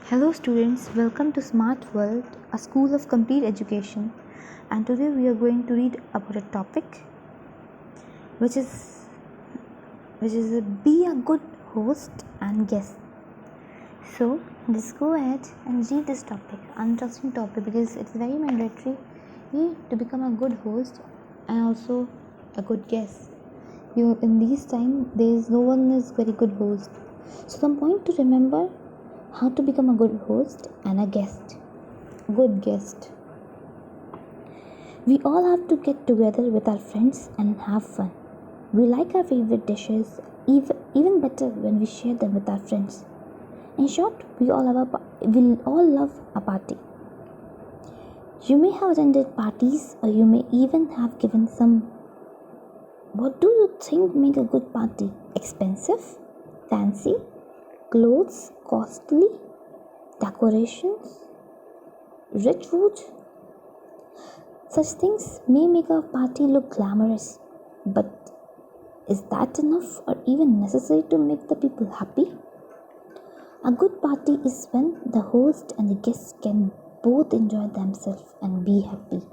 Hello students, welcome to Smart World, a school of complete education. And today we are going to read about a topic which is be a good host and guest. So let's go ahead and read this topic, interesting topic because it's very mandatory to become a good host and also a good guest. In these times there is no one is very good host. So some point to remember how to become a good host and a good guest. We all have to get together with our friends and have fun. We like our favorite dishes even better when we share them with our friends. In short, we all love a party. You may have attended parties or you may even have given some. What do you think make a good party? Expensive? Fancy? Clothes costly? Decorations? Rich food? Such things may make a party look glamorous, but is that enough or even necessary to make the people happy? A good party is when the host and the guests can both enjoy themselves and be happy.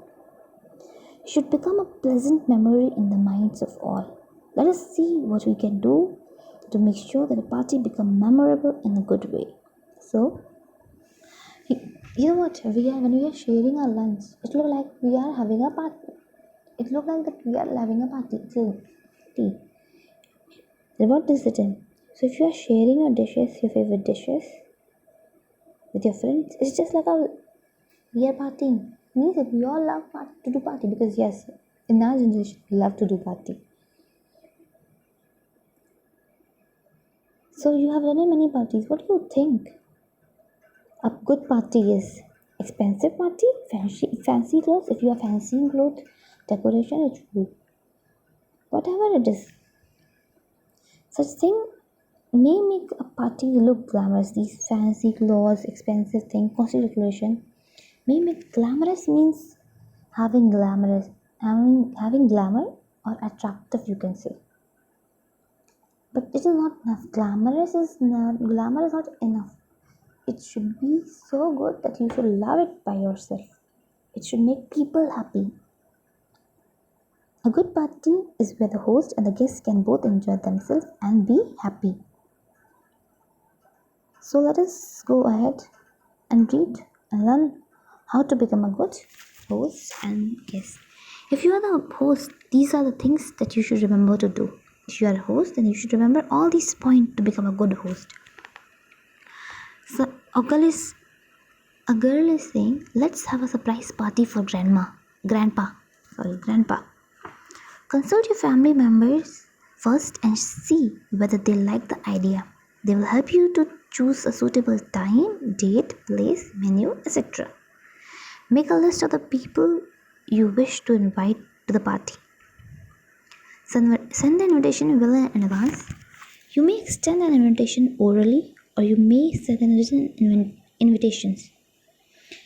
It should become a pleasant memory in the minds of all. Let us see what we can do to make sure that a party becomes memorable in a good way. So, you know what? When we are sharing our lunch, it looks like we are having a party. It looks like that we are having a party. It's a tea. Then what is it in? So if you are sharing your favorite dishes, with your friends, it's just like we are partying. Means that we all love to do party because yes, in our generation we love to do party. So you have done many parties. What do you think? A good party is expensive party, fancy clothes. If you are fancy clothes, decoration, it's good. Whatever it is, such thing may make a party look glamorous. These fancy clothes, expensive thing, costly decoration may make glamorous means having glamour or attractive, you can say. But it is not enough. Glamour is not enough. It should be so good that you should love it by yourself. It should make people happy. A good party is where the host and the guests can both enjoy themselves and be happy. So let us go ahead and read and learn how to become a good host and guest. If you are the host, these are the things that you should remember to do. If you are a host, then you should remember all these points to become a good host. So a girl is saying, let's have a surprise party for grandpa. Consult your family members first and see whether they like the idea. They will help you to choose a suitable time, date, place, menu, etc. Make a list of the people you wish to invite to the party. Send the invitation well in advance. You may extend an invitation orally or you may send written invitations.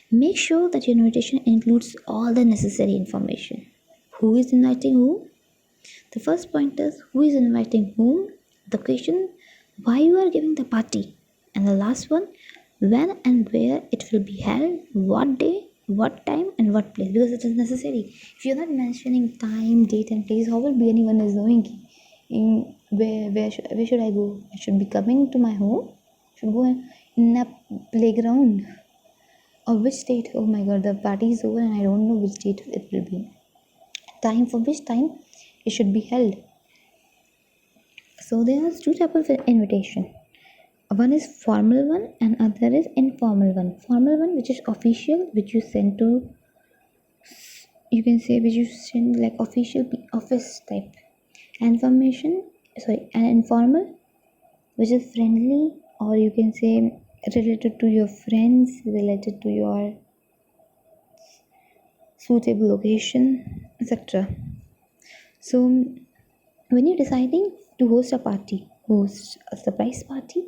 Make sure that your invitation includes all the necessary information. Who is inviting whom? The first point is who is inviting whom, the question why you are giving the party, and the last one when and where it will be held, what day, what time and what place, because it is necessary. If you're not mentioning time, date and place, how will be anyone is knowing where should I go? I should be coming to my home, I should go in a playground, or which date? Oh my god, the party is over and I don't know which date it will be. Time, for which time it should be held. So there are two types of invitation. One is formal one and other is informal one. Formal one, which is official, which you send to, you can say, which you send like official office type. And informal, which is friendly, or you can say related to your friends, related to your suitable location, etc. So when you're deciding to host a surprise party,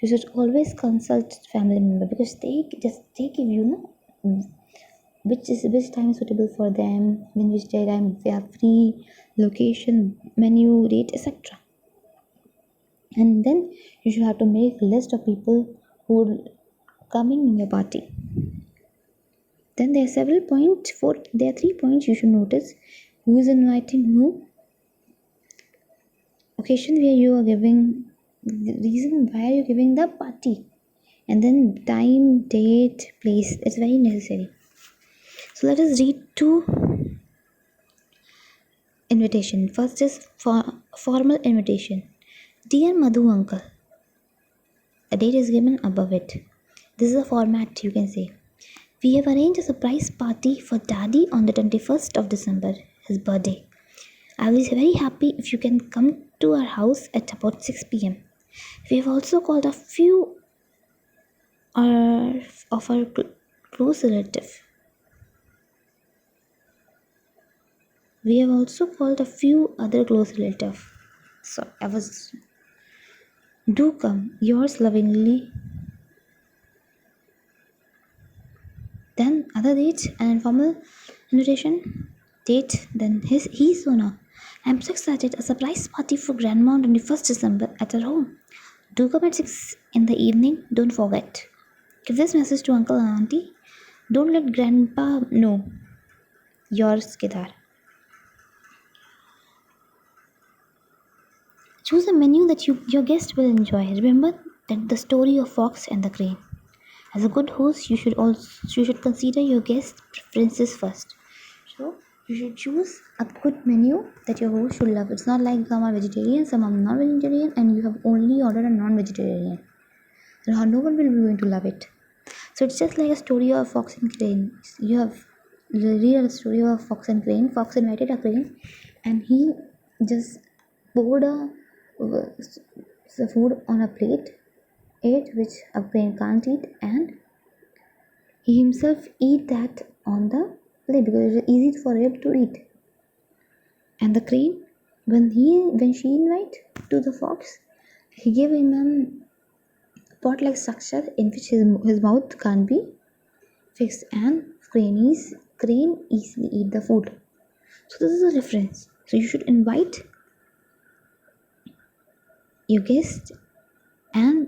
you should always consult family member because they give you which time is suitable for them, when which time they are free, location, menu, date, etc. And then you should have to make a list of people who coming in your party. Then there are several points. There are 3 points you should notice: who is inviting who, occasion where you are giving, the reason why are you giving the party, and then time, date, place. It's very necessary. So let us read two invitation. First is formal invitation. Dear Madhu uncle, a date is given above it. This is a format, you can say. We have arranged a surprise party for Daddy on the 21st of December, his birthday. I will be very happy if you can come to our house at about 6 pm. We have also called a few of our close relatives. We have also called a few other close relatives. So I was. Do come, yours lovingly. Then other dates, an informal invitation date. Then he Sona. I'm so excited! A surprise party for Grandma on 21st December at her home. Do come at 6 in the evening. Don't forget. Give this message to Uncle and Auntie. Don't let Grandpa know. Yours, Kedar. Choose a menu that your guest will enjoy. Remember that the story of Fox and the Crane. As a good host, you should consider your guest preferences first. So you should choose a good menu that your host should love. It's not like some are vegetarian, some are non-vegetarian, and you have only ordered a non-vegetarian. So no one will be going to love it. So it's just like a story of Fox and Crane. You read a story of Fox and Crane. Fox invited a crane, and he just poured the food on a plate, ate which a crane can't eat, and he himself eat that on the plate because it is easy for him to eat. And the crane, when she invite to the fox, he gave him a pot-like structure in which his mouth can't be fixed, and crane easily eat the food. So this is a difference. So you should invite your guest, and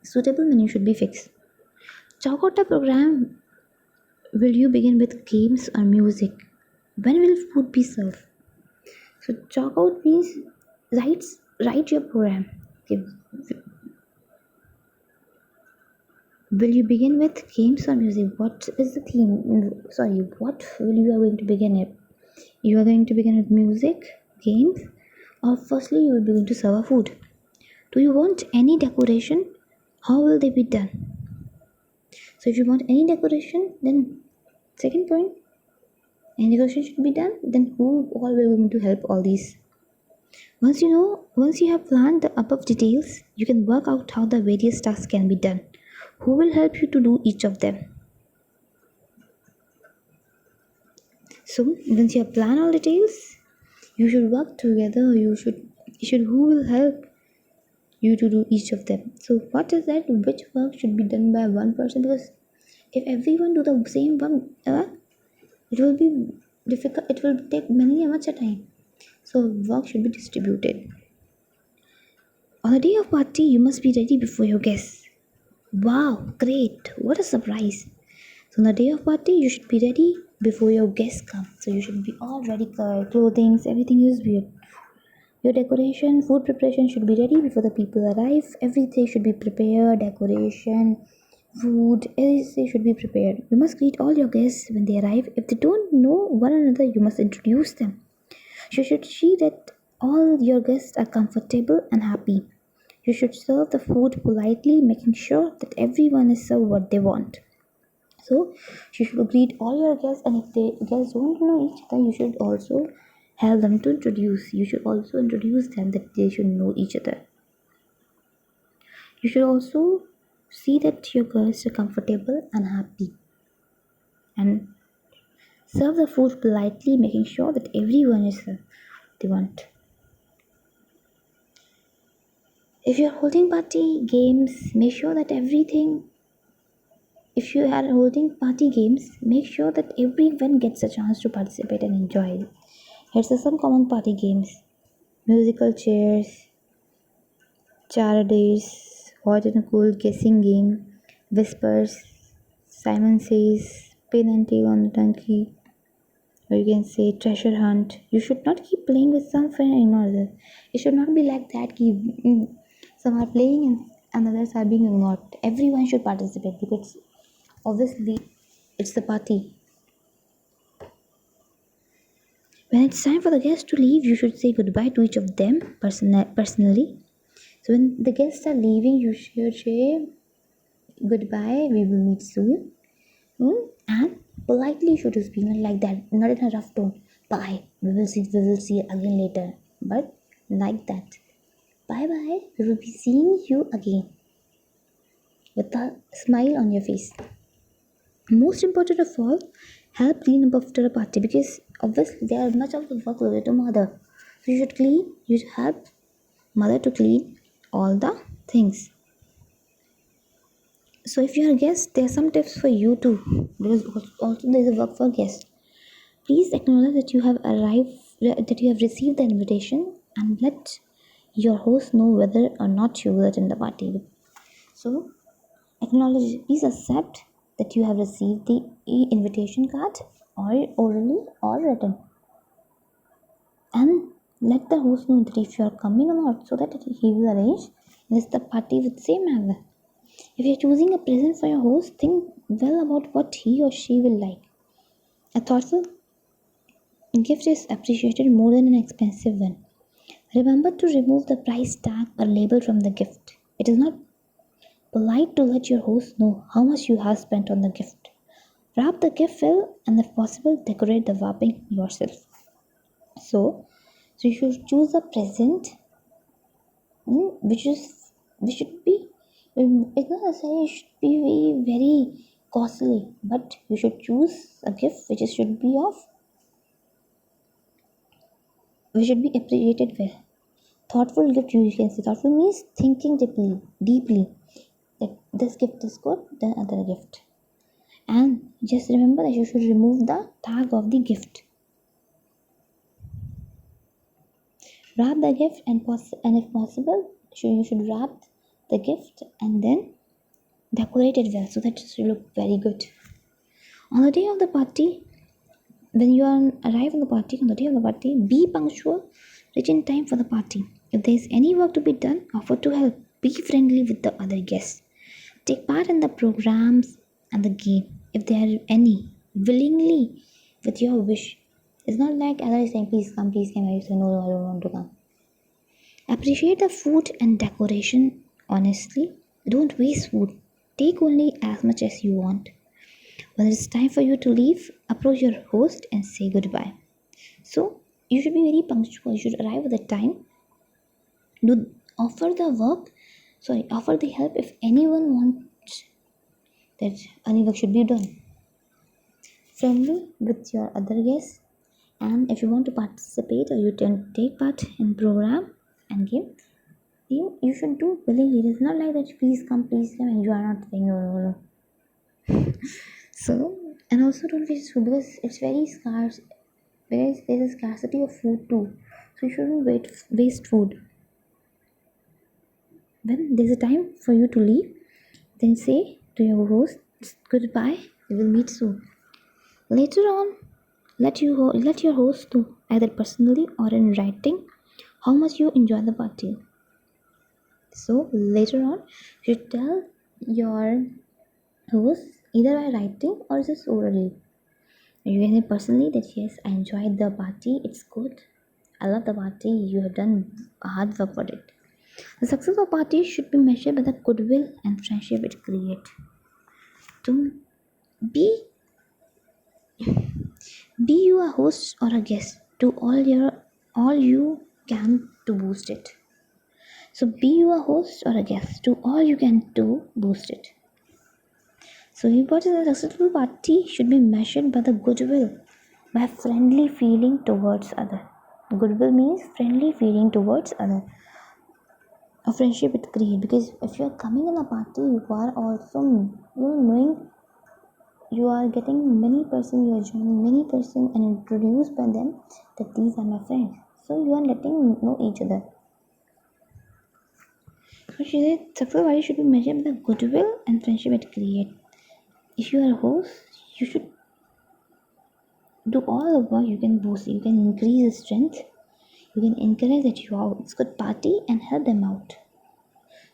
suitable menu should be fixed. Chalk out a program. Will you begin with games or music? When will food be served? So chalk out means write your program. Okay. Will you begin with games or music? What is the theme? What will you are going to begin with? You are going to begin with music, games, or firstly you will be going to serve a food. Do you want any decoration? How will they be done? So if you want any decoration, then second point, any decoration should be done. Then who all will going to help all these? Once you have planned the above details, you can work out how the various tasks can be done. Who will help you to do each of them? So once you have planned all details, you should work together. You should who will help you to do each of them. So what is that? Which work should be done by one person? Because if everyone do the same work, it will be difficult. It will take much time. So work should be distributed. On the day of party, you must be ready before your guests. Wow, great! What a surprise! So on the day of party, you should be ready before your guests come. So you should be all ready, clothing, everything is weird. Your decoration, food preparation should be ready before the people arrive. Everything should be prepared, decoration, food, everything should be prepared. You must greet all your guests when they arrive. If they don't know one another, you must introduce them. You should see that all your guests are comfortable and happy. You should serve the food politely, making sure that everyone is served what they want. So you should greet all your guests, and if the guests don't know each other, you should also help them to introduce. You should also introduce them that they should know each other. You should also see that your guests are comfortable and happy, and serve the food politely, making sure that everyone is they want. If you are holding party games, make sure that if you are holding party games, make sure that everyone gets a chance to participate and enjoy. Here's some common party games: musical chairs, charades, hot and cold guessing game, whispers, Simon says, pin and tail on the donkey, or you can say treasure hunt. You should not keep playing with some friend and ignore others. It should not be like that. Some are playing and others are being ignored. Everyone should participate because obviously it's the party. When it's time for the guests to leave, you should say goodbye to each of them personally. So when the guests are leaving, you should say goodbye. We will meet soon. And politely you should speak, not like that, not in a rough tone. Bye. We will see again later. But like that. Bye bye. We will be seeing you again with a smile on your face. Most important of all, help clean up after a party because obviously there are much of the work related to mother. So you should clean, you should help mother to clean all the things. So if you are a guest, there are some tips for you too because also there is a work for guests. Please acknowledge that you have that you have received the invitation, and let your host know whether or not you will attend the party. So acknowledge, please accept that you have received the invitation card or orally or written, and let the host know that if you are coming or not, so that he will arrange the party with same manner. If you are choosing a present for your host, think well about what he or she will like. A thoughtful gift is appreciated more than an expensive one. Remember to remove the price tag or label from the gift. It is not polite to let your host know how much you have spent on the gift. Wrap the gift well and if possible decorate the wrapping yourself. So you should choose a present which should be it's not necessarily it should be very costly, but you should choose a gift which should be appreciated well. Thoughtful gift, you can say thoughtful means thinking deeply that this gift is good than other gift. And just remember that you should remove the tag of the gift. Wrap the gift and if possible, you should wrap the gift and then decorate it well so that it will look very good. On the day of the party, when you arrive on the party, on the day of the party, be punctual, reach in time for the party. If there is any work to be done, offer to help. Be friendly with the other guests. Take part in the programs and the game, if there are any, willingly, with your wish. It's not like others saying, please come. You say, no, I don't want to come. Appreciate the food and decoration honestly. Don't waste food. Take only as much as you want. When it's time for you to leave, approach your host and say goodbye. So, you should be very punctual. You should arrive at the time. Do offer the help if anyone wants that any work should be done. Friendly with your other guests, and if you want to participate or you can take part in program and game, you should do willingly. It is not like that please come and you are not saying no. So and also don't waste food because it's very scarce. Because there is a scarcity of food too. So you shouldn't waste food. When there's a time for you to leave, then say to your host goodbye. We will meet soon. Later on, let your host know either personally or in writing how much you enjoy the party. So later on, you tell your host either by writing or just orally. You can say personally that yes, I enjoyed the party. It's good. I love the party. You have done hard work for it. The success of party should be measured by the goodwill and friendship it creates. To be be you a host or a guest, do all you can to boost it. So be you a host or a guest, do all you can to boost it. So what is a successful party should be measured by the goodwill, by friendly feeling towards other. Goodwill means friendly feeling towards other. A friendship it creates because if you are coming in a party, you are also knowing you are getting many person, you are joining many person and introduced by them that these are my friends. So you are letting know each other. So she said success value should be measured by the goodwill and friendship it creates. If you are a host, you should do all the work. You can boost, you can increase the strength, you can encourage that you are it's good party and help them out.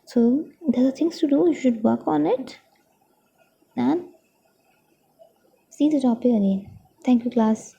So there are things to do, you should work on it and see the topic again. Thank you, class.